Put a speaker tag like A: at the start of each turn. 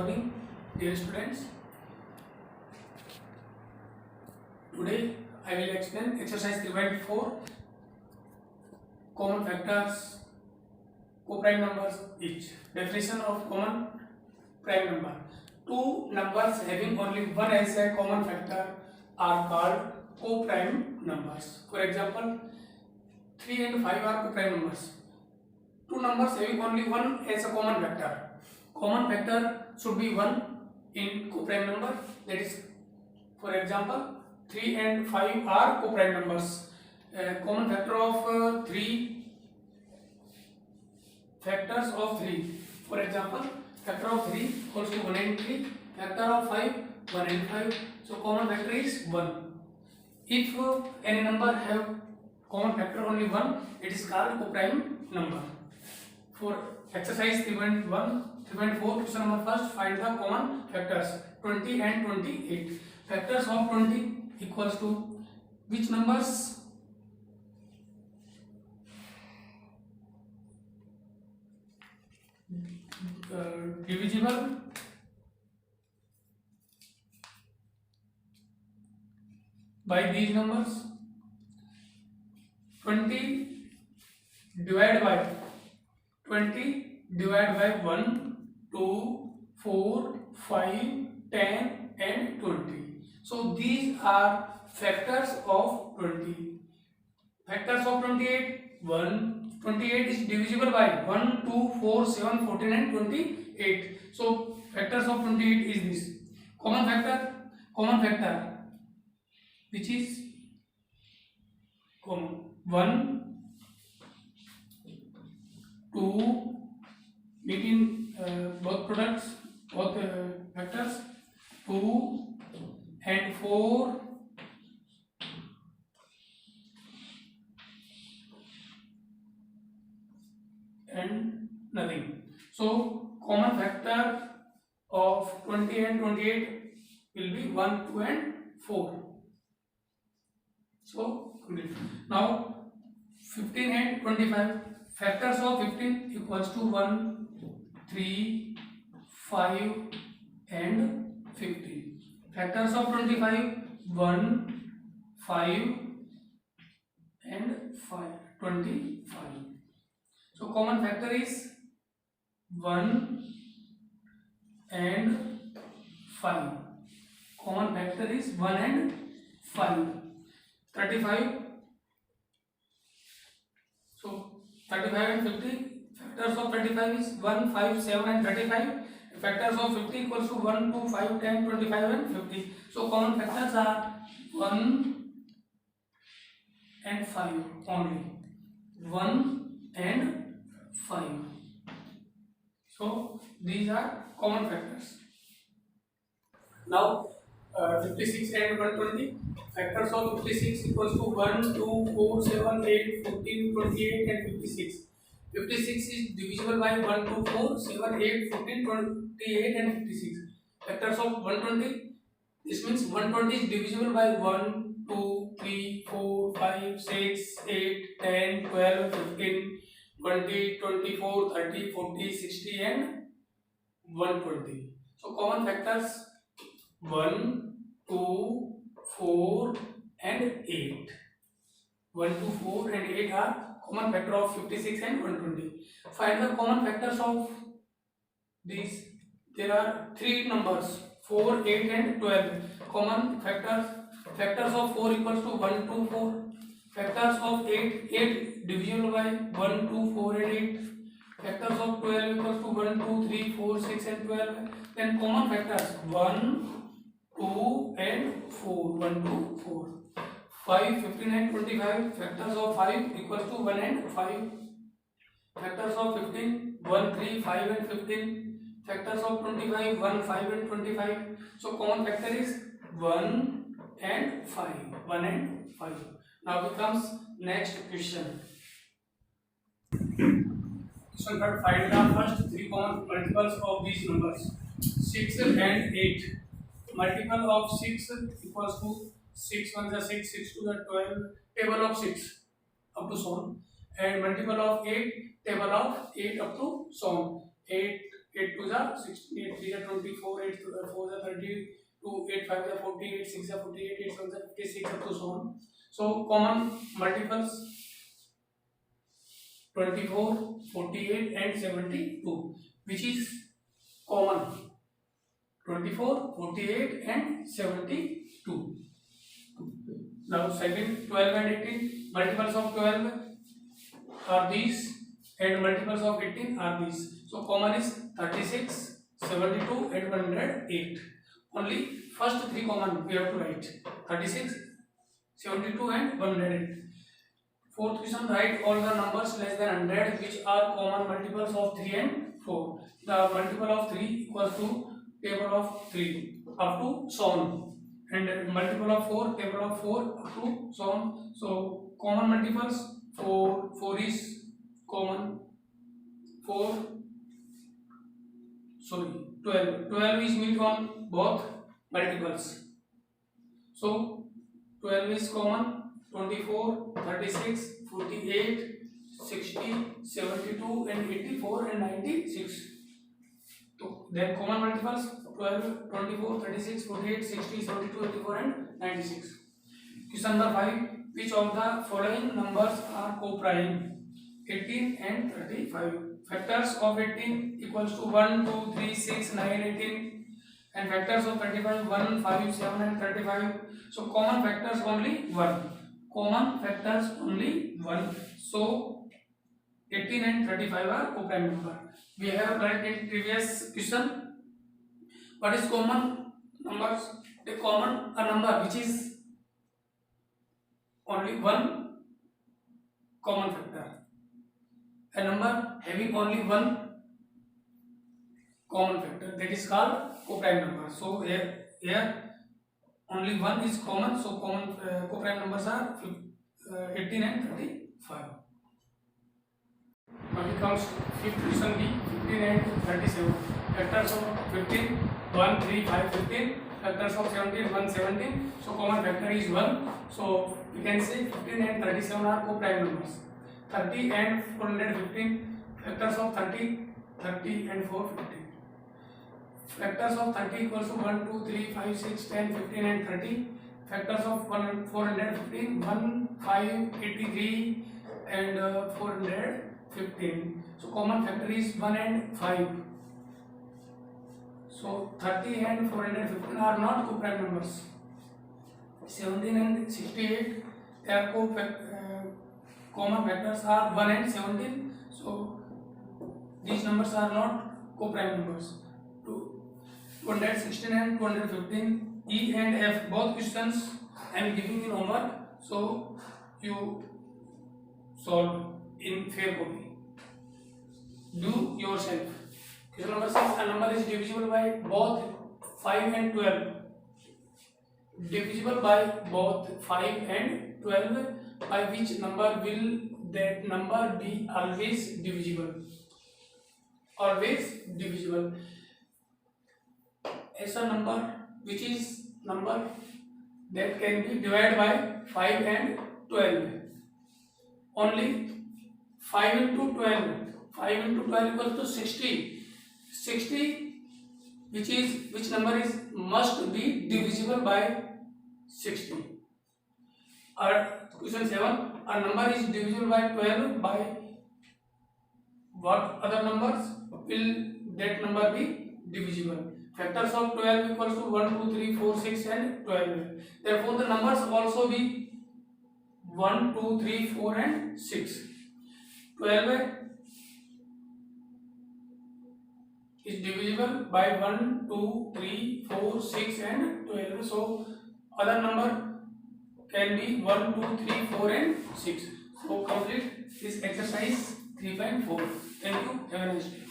A: morning, dear students. Today I will explain exercise 3.4 common factors, co-prime numbers each. Definition of common prime number. Two numbers having only one as a common factor are called co-prime numbers. For example, 3 and 5 are co-prime numbers. Two numbers having only one as a common factor. Common factor should be 1 in co-prime number. That is, for example, 3 and 5 are co-prime numbers. Common factor of 3, factors of 3. For example, factor of 3 equals to 1 and 3. Factor of 5, 1 and 5. So common factor is 1. If any number have common factor only 1, it is called co-prime number. For exercise 3.4, question number first, find the common factors 20 and 28. Factors of 20 equals to which numbers? Divisible by these numbers. 20 divided by 1, 2, 4, 5, 10 and 20. So these are factors of 20. Factors of 28, 28 is divisible by 1, 2, 4, 7, 14 and 28. So factors of 28 is this. Common factor which is common. 1, 2 meet in both products, both factors, 2 and 4 and nothing. So common factor of 20 and 28 will be 1, 2 and 4. So now 15 and 25. Factors of 15 equals to 1, 3, 5 and 15. Factors of 25, 1, 5 and 25. So common factor is 1 and 5. Common factor is 1 and 5. 35. So 35 and 50. Factors of 35 is 1, 5, 7 and 35. Factors of 50 equals to 1, 2, 5, 10, 25 and 50. So common factors are 1 and 5 only. 1 and 5. So these are common factors. Now 56 and 120. Factors of 56 equals to 1, 2, 4, 7, 8, 14, 28 and 56. 56 is divisible by 1, 2, 4, 7, 8, 14, 28 and 56. Factors of 120. This means 120 is divisible by 1, 2, 3, 4, 5, 6, 8, 10, 12, 15, 20, 24, 30, 40, 60 and 120. So common factors 1, 2, 4 and 8. 1, 2, 4 and 8 are common factor of 56 and 120. Find the common factors of these. There are 3 numbers 4, 8 and 12. Common factors of 4 equals to 1, 2, 4. Factors of 8 divisible by 1, 2, 4 and 8. Factors of 12 equals to 1, 2, 3, 4, 6 and 12. Then common factors 1, 2 and 4. 1, 2, 4. 5, 15 and 25. Factors of 5 equals to 1 and 5. Factors of 15, 1, 3, 5 and 15. Factors of 25, 1, 5 and 25. So common factor is 1 and 5. 1 and 5. Now becomes next question. So find the first 3 common multiples of these numbers. 6 and 8. Multiple of 6 equals to 6 1 is 6, 6 2 is 12. Table of 6 up to so on. And multiple of 8, table of 8 up to so on. 8 8 2 are 16, 8 3 are 24, 8 4 are 32, 8 5 are 40, 8 6 are 48, 8 7 are 56, up to so on. So common multiples 24, 48 and 72, which is common 24, 48 and 72. Now second, 12 and 18, multiples of 12 are these and multiples of 18 are these. So common is 36, 72 and 108. Only first three common we have to write, 36, 72 and 108. Fourth question, write all the numbers less than 100 which are common multiples of 3 and 4. The multiple of 3 equals to table of 3 up to so on, and multiple of 4, table of 4 up to so on. So common multiples, 4 is common, 12 is meet on both multiples. So 12 is common, 24, 36, 48, 60, 72 and 84 and 96. So then common multiples 12, 24, 36, 48, 60, 72, 84 and 96. Question number 5. Which of the following numbers are co-prime? 18 and 35. Factors of 18 equals to 1, 2, 3, 6, 9, 18. And factors of 35, 1, 5, 7 and 35. So common factors only 1. Common factors only 1. So 18 and 35 are co-prime number. We have learned in previous question. What is common numbers? A common number which is only one common factor. A number having only one common factor, that is called co-prime number. So here only one is common, so common co-prime numbers are 18 and 35. Now it comes fifth question B, 15 and 37. Factors of 15, 1, 3, 5, 15. Factors of 17, 1, 17. So common factor is 1. So we can say 15 and 37 are co-prime numbers. 30 and 415. Factors of 30, 30 and 415. Factors of 30 equals to 1, 2, 3, 5, 6, 10, 15 and 30. Factors of 415, 1, 5, 83 and 415. So common factor is 1 and 5. So 30 and 415 are not co-prime numbers. 17 and 68, their common factors are 1 and 17. So these numbers are not co-prime numbers. 216 and 215, E and F, both questions I am giving in homework. So you solve in fair copy. Do yourself. Question number 6. A number is divisible by both 5 and 12. Divisible by both 5 and 12. By which number will that number be always divisible? Always divisible. ऐसा number which is number that can be divided by 5 and 12. Only 5 into 12. 5 into 12 equals to 60. 60, which number is must be divisible by 60. Or question 7, a number is divisible by 12 by what other numbers will that number be divisible? Factors of 12 equals to 1, 2, 3, 4, 6 and 12. Therefore the numbers also be 1, 2, 3, 4 and 6. 12 is divisible by 1, 2, 3, 4, 6 and 12. So other number can be 1, 2, 3, 4 and 6. So complete this exercise 3.4. Thank you. Have a nice day.